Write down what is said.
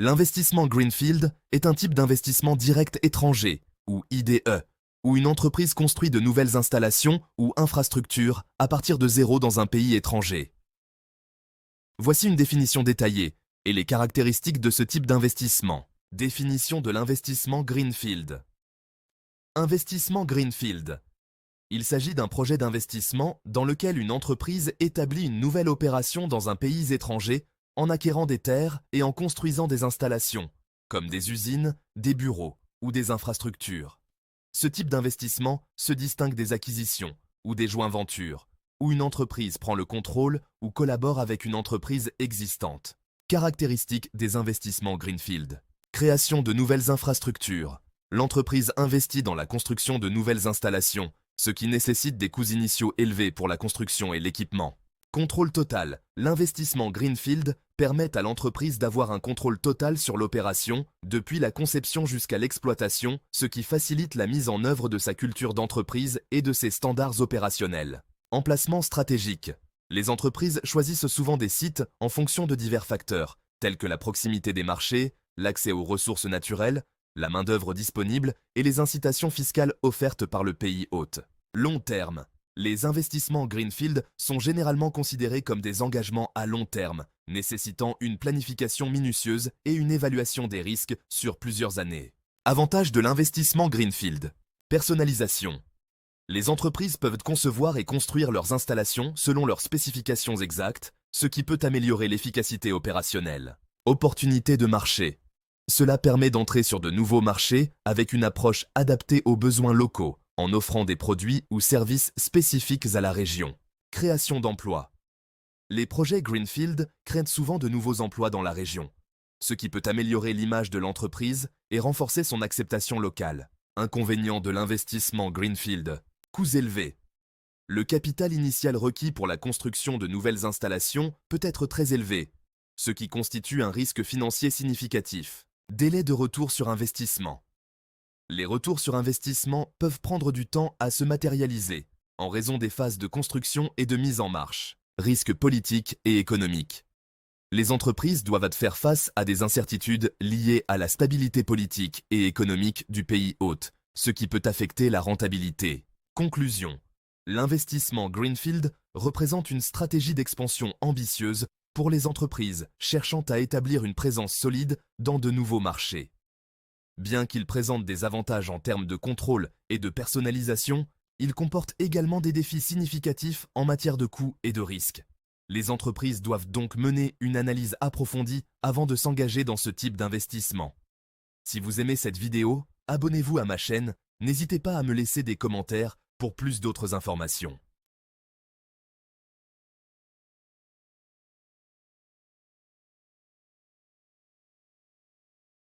L'investissement Greenfield est un type d'investissement direct étranger, ou IDE, où une entreprise construit de nouvelles installations ou infrastructures à partir de zéro dans un pays étranger. Voici une définition détaillée et les caractéristiques de ce type d'investissement. Définition de l'investissement Greenfield. Investissement Greenfield. Il s'agit d'un projet d'investissement dans lequel une entreprise établit une nouvelle opération dans un pays étranger en acquérant des terres et en construisant des installations, comme des usines, des bureaux ou des infrastructures. Ce type d'investissement se distingue des acquisitions ou des joint ventures, où une entreprise prend le contrôle ou collabore avec une entreprise existante. Caractéristiques des investissements Greenfield. Création de nouvelles infrastructures. L'entreprise investit dans la construction de nouvelles installations, ce qui nécessite des coûts initiaux élevés pour la construction et l'équipement. Contrôle total. L'investissement Greenfield permet à l'entreprise d'avoir un contrôle total sur l'opération, depuis la conception jusqu'à l'exploitation, ce qui facilite la mise en œuvre de sa culture d'entreprise et de ses standards opérationnels. Emplacement stratégique. Les entreprises choisissent souvent des sites en fonction de divers facteurs, tels que la proximité des marchés, l'accès aux ressources naturelles, la main-d'œuvre disponible et les incitations fiscales offertes par le pays hôte. Long terme. Les investissements Greenfield sont généralement considérés comme des engagements à long terme, nécessitant une planification minutieuse et une évaluation des risques sur plusieurs années. Avantages de l'investissement Greenfield. Personnalisation. Les entreprises peuvent concevoir et construire leurs installations selon leurs spécifications exactes, ce qui peut améliorer l'efficacité opérationnelle. Opportunités de marché. Cela permet d'entrer sur de nouveaux marchés avec une approche adaptée aux besoins locaux, en offrant des produits ou services spécifiques à la région. Création d'emplois. Les projets Greenfield créent souvent de nouveaux emplois dans la région, ce qui peut améliorer l'image de l'entreprise et renforcer son acceptation locale. Inconvénient de l'investissement Greenfield. Coûts élevés. Le capital initial requis pour la construction de nouvelles installations peut être très élevé, ce qui constitue un risque financier significatif. Délai de retour sur investissement. Les retours sur investissement peuvent prendre du temps à se matérialiser, en raison des phases de construction et de mise en marche. Risques politiques et économiques. Les entreprises doivent faire face à des incertitudes liées à la stabilité politique et économique du pays hôte, ce qui peut affecter la rentabilité. Conclusion. L'investissement Greenfield représente une stratégie d'expansion ambitieuse pour les entreprises cherchant à établir une présence solide dans de nouveaux marchés. Bien qu'il présente des avantages en termes de contrôle et de personnalisation, il comporte également des défis significatifs en matière de coûts et de risques. Les entreprises doivent donc mener une analyse approfondie avant de s'engager dans ce type d'investissement. Si vous aimez cette vidéo, abonnez-vous à ma chaîne, n'hésitez pas à me laisser des commentaires pour plus d'autres informations.